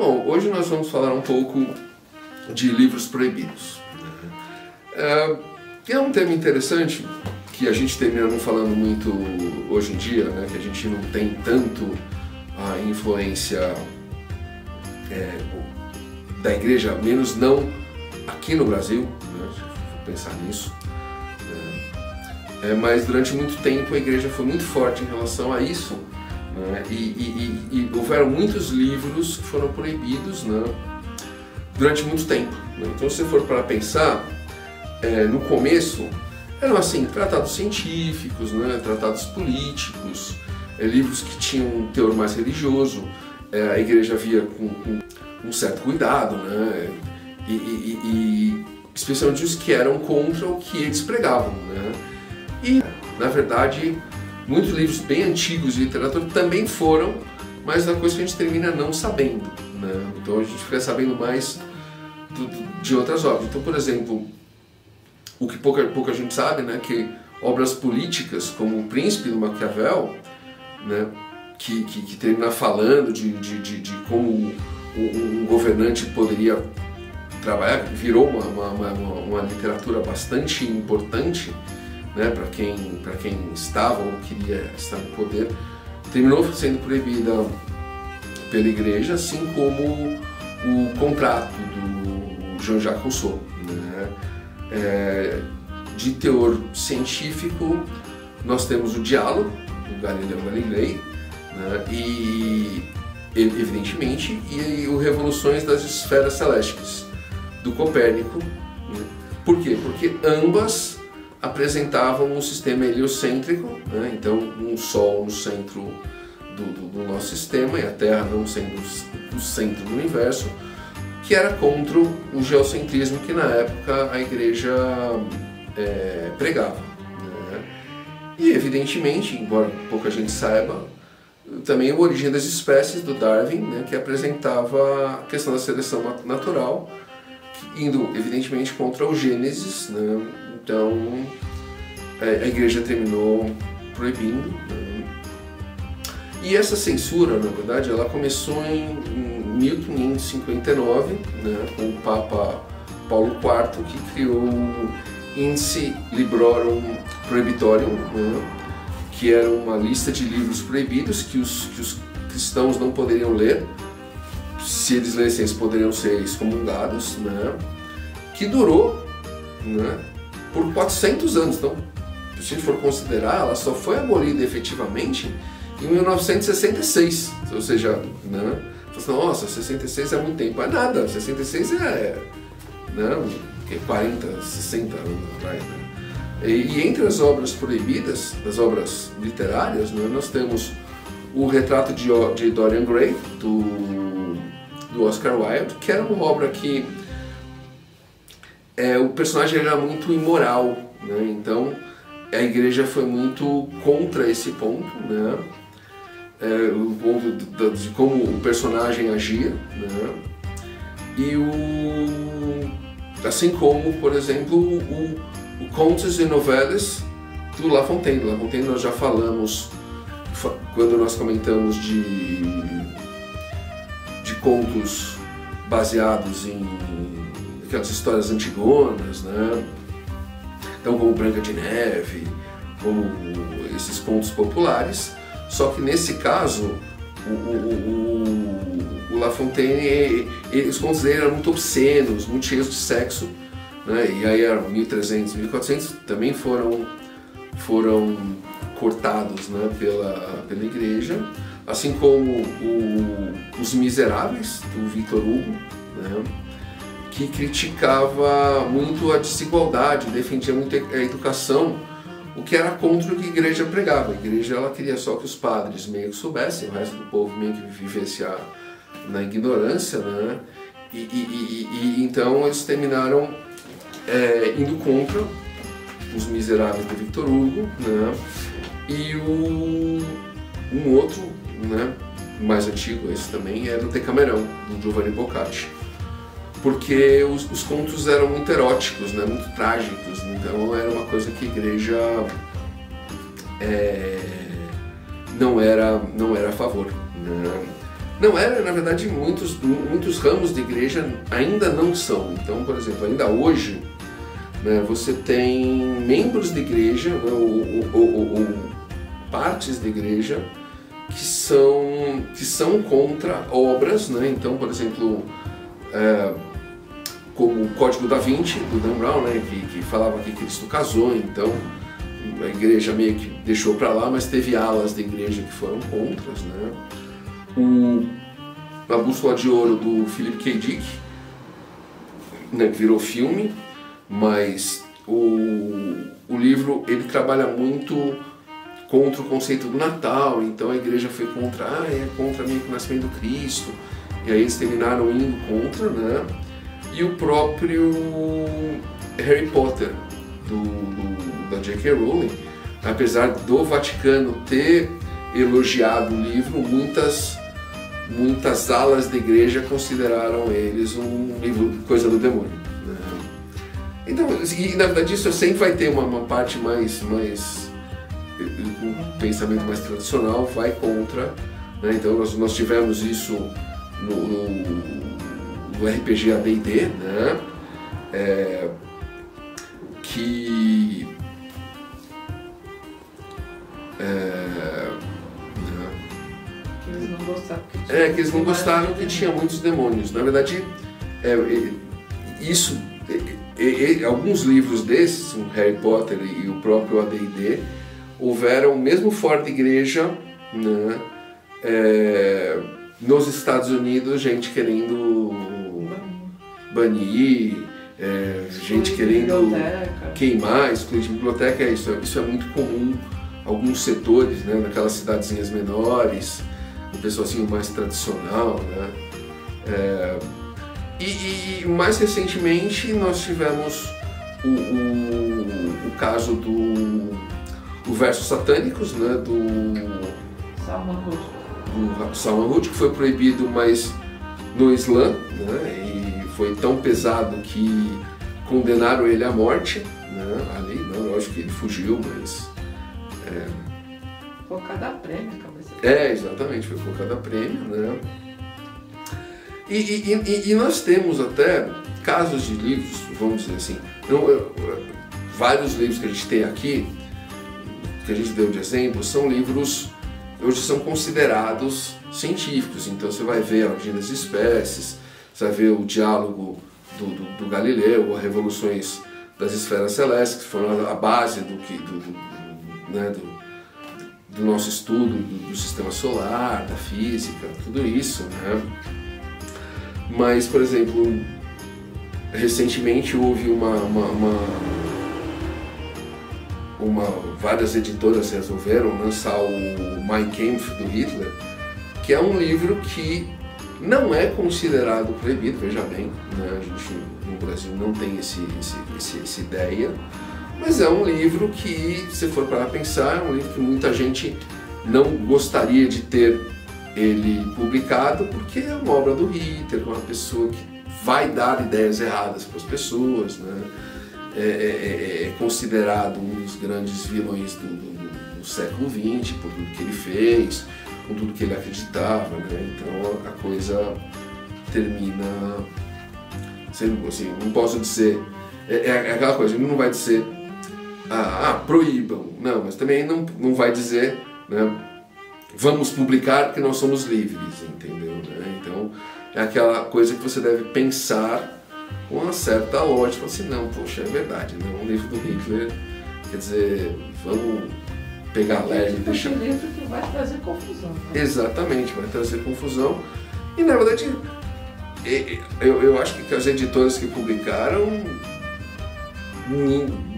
Bom, hoje nós vamos falar um pouco de livros proibidos. É um tema interessante que a gente termina não falando muito hoje em dia, né? Que a gente não tem tanto a influência da igreja, menos não aqui no Brasil, né? Se for pensar nisso. Mas durante muito tempo a igreja foi muito forte em relação a isso, né? E houveram muitos livros que foram proibidos, né? Durante muito tempo, né? Então, se for para pensar, no começo eram assim tratados científicos, né? Tratados políticos, livros que tinham um teor mais religioso. A igreja via com um certo cuidado, né? E especialmente os que eram contra o que eles pregavam, né? E, na verdade, muitos livros bem antigos de literatura também foram, mas é uma coisa que a gente termina não sabendo, né? Então a gente fica sabendo mais de outras obras. Então, por exemplo, o que pouca gente sabe, né, que obras políticas como O Príncipe do Maquiavel, né, que termina falando de como um governante poderia trabalhar, virou uma literatura bastante importante, né, para quem estava ou queria estar no poder, terminou sendo proibida pela igreja, assim como o Contrato do Jean-Jacques Rousseau, né? De teor científico, nós temos o Diálogo do Galileu Galilei, né? E evidentemente o Revoluções das Esferas Celestes do Copérnico, né? Por quê? Porque ambas apresentavam um sistema heliocêntrico, né? Então um Sol no centro do nosso sistema e a Terra não sendo o centro do universo, que era contra o geocentrismo que na época a igreja pregava, né? E evidentemente, embora pouca gente saiba, também a Origem das Espécies do Darwin, né, que apresentava a questão da seleção natural, indo evidentemente contra o Gênesis, né? Então a igreja terminou proibindo, né? E essa censura, na verdade, ela começou em 1559, né, com o Papa Paulo IV, que criou o Índice Librorum Prohibitorium, né, que era uma lista de livros proibidos que os cristãos não poderiam ler. Se eles lessem, eles poderiam ser excomungados, né, que durou, né, por 400 anos. Então, se a gente for considerar, ela só foi abolida efetivamente em 1966, ou seja, né, nossa, 66 é muito tempo. É nada, 66 né, 40, 60 anos atrás, né? E entre as obras proibidas, as obras literárias, né, nós temos o Retrato de Dorian Gray, do Oscar Wilde, que era uma obra que o personagem era muito imoral, né? Então a igreja foi muito contra esse ponto, né? O ponto de como o personagem agia, né? E assim como, por exemplo, o Contes e Novelas do La Fontaine. La Fontaine nós já falamos quando nós comentamos de contos baseados em aquelas histórias antigonas, né? Então, como Branca de Neve, como esses contos populares. Só que nesse caso, o La Fontaine, os contos dele eram muito obscenos, muito cheios de sexo, né? E aí eram 1300, 1400 também foram cortados, né, pela igreja, assim como Os Miseráveis, do Victor Hugo, né, que criticava muito a desigualdade, defendia muito a educação, o que era contra o que a igreja pregava. A igreja ela queria só que os padres meio que soubessem, o resto do povo meio que vivesse na ignorância, né? E então eles terminaram indo contra Os Miseráveis do Victor Hugo, né? E um outro, né, mais antigo, esse também, era o Decamerão, do Giovanni Boccaccio. Porque os contos eram muito eróticos, né, muito trágicos, então era uma coisa que a igreja não era a favor, né? Não era, na verdade, muitos ramos de igreja ainda não são. Então, por exemplo, ainda hoje, né, você tem membros de igreja, né, ou partes de igreja que são contra obras, né? Então, por exemplo, como o Código da Vinci, do Dan Brown, né, que falava que Cristo casou, então a igreja meio que deixou para lá, mas teve alas da igreja que foram contras, né? A Bússola de Ouro do Philip K. Dick, né, que virou filme, mas o livro ele trabalha muito contra o conceito do Natal, então a igreja foi contra, contra meio que o nascimento do Cristo, e aí eles terminaram indo contra, né? E o próprio Harry Potter, da J.K. Rowling, apesar do Vaticano ter elogiado o livro, muitas alas da igreja consideraram eles um livro coisa do demônio, né? Então, e na verdade isso sempre vai ter uma parte mais um pensamento mais tradicional, vai contra, né? Então nós tivemos isso no RPG AD&D, né? Que eles não gostaram que eles não gostaram que tinha muitos demônios. Na verdade, alguns livros desses, o Harry Potter e o próprio AD&D, houveram, mesmo fora da igreja, né, nos Estados Unidos, gente querendo banir, gente querendo queimar, excluir de biblioteca. Isso é muito comum em alguns setores, né, naquelas cidadezinhas menores, o pessoal assim mais tradicional, né? E mais recentemente nós tivemos o caso do Versos Satânicos, né, do Salman Rushdie, que foi proibido, mas no Islã, né, e foi tão pesado que condenaram ele à morte, né, ali, não, lógico que ele fugiu, mas... Colocado a prêmio, cabeça. Exatamente, foi colocado a prêmio, né? E nós temos até casos de livros, vamos dizer assim, vários livros que a gente tem aqui, que a gente deu de exemplo, são livros hoje são considerados científicos. Então você vai ver a origem das espécies, você vai ver o diálogo do Galileu, as revoluções das esferas celestes, que foram a base do nosso estudo do sistema solar, da física, tudo isso, né? Mas, por exemplo, recentemente houve várias editoras resolveram lançar o Mein Kampf do Hitler, que é um livro que não é considerado proibido, veja bem, né? A gente no Brasil não tem essa ideia, mas é um livro que, se for para pensar, é um livro que muita gente não gostaria de ter ele publicado, porque é uma obra do Hitler, uma pessoa que vai dar ideias erradas para as pessoas, né? É considerado um dos grandes vilões do século XX, por tudo que ele fez, com tudo que ele acreditava, né? Então a coisa termina sendo assim, não posso dizer, aquela coisa, ele não vai dizer proíbam, não, mas também não vai dizer, né, vamos publicar que nós somos livres, entendeu? Né? Então é aquela coisa que você deve pensar com uma certa lógica, assim, não, poxa, é verdade, né? Um livro do Hitler, quer dizer, vamos pegar leve e deixar... É um livro que vai trazer confusão. Né? Exatamente, vai trazer confusão. E na verdade, eu acho que as editoras que publicaram,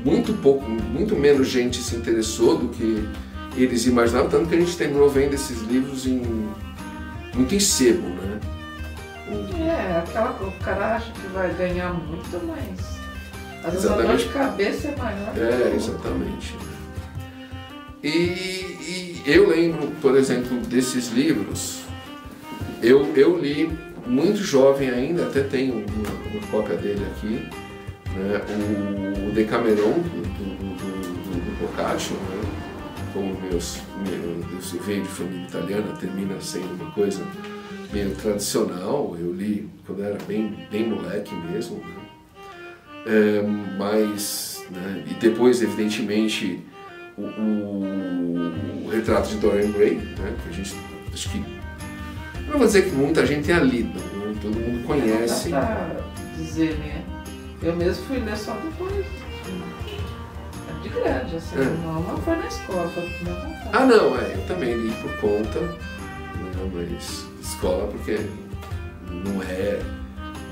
muito menos gente se interessou do que eles imaginavam, tanto que a gente terminou vendo esses livros muito em sebo, né? O cara acha que vai ganhar muito, mas às vezes a dor de cabeça é maior. Exatamente. E eu lembro, por exemplo, desses livros, eu li muito jovem ainda, até tenho uma cópia dele aqui, né? O Decameron, do Boccaccio, né? Como Deus veio de família italiana, termina sendo uma coisa meio tradicional, eu li quando era bem moleque mesmo, né? Mas, né? E depois, evidentemente, o Retrato de Dorian Gray, né? Que a gente, acho que, não vou dizer que muita gente tenha lido, né? Todo mundo conhece. Não dá pra dizer, né? Eu mesmo fui ler só depois, de grande, assim, não foi na escola, foi por minha vontade. Ah, não, eu também li por conta, não, mas escola porque não é...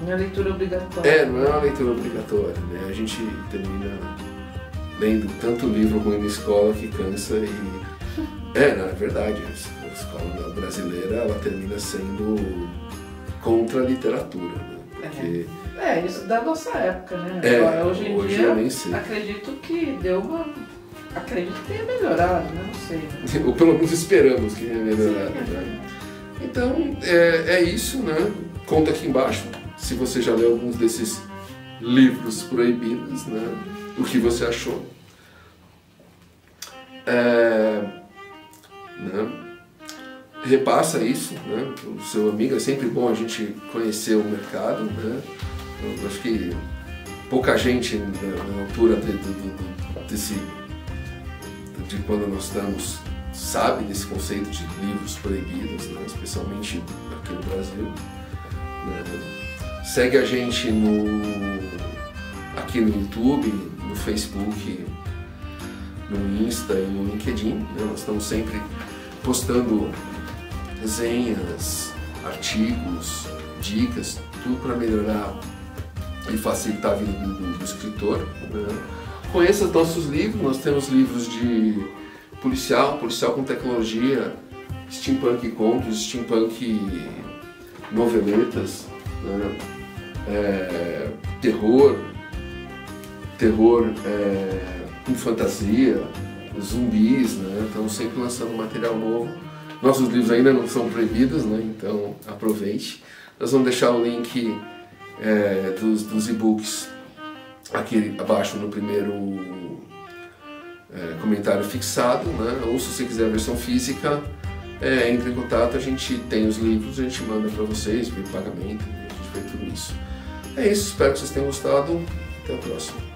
Não é leitura obrigatória. Não é uma leitura obrigatória, né? A gente termina lendo tanto livro ruim na escola que cansa e... não, é verdade, a escola brasileira, ela termina sendo contra a literatura, né? Porque... isso da nossa época, né? Agora, hoje em dia, eu nem sei. acredito que deu uma... Acredito que tenha melhorado, né? Não sei. Né? Ou pelo menos esperamos que tenha melhorado, né? Então, é isso, né? Conta aqui embaixo, se você já leu alguns desses livros proibidos, né? O que você achou. Né? Repassa isso, né? O seu amigo, é sempre bom a gente conhecer o mercado, né? Eu acho que pouca gente na altura de quando nós estamos sabe desse conceito de livros proibidos, né? Especialmente aqui no Brasil, né? Segue a gente aqui no YouTube, no Facebook, no Insta e no LinkedIn, né? Nós estamos sempre postando resenhas, artigos, dicas, tudo para melhorar e facilitar a vida do escritor, né? Conheça os nossos livros, nós temos livros de policial com tecnologia, steampunk contos, steampunk noveletas, né? Terror com fantasia, zumbis, né? Estamos sempre lançando material novo. Nossos livros ainda não são proibidos, né? Então aproveite. Nós vamos deixar o link dos e-books aqui abaixo no primeiro comentário fixado, né? Ou se você quiser a versão física, entre em contato, a gente tem os livros, a gente manda para vocês, via pagamento, a gente faz tudo isso. É isso, espero que vocês tenham gostado. Até a próxima.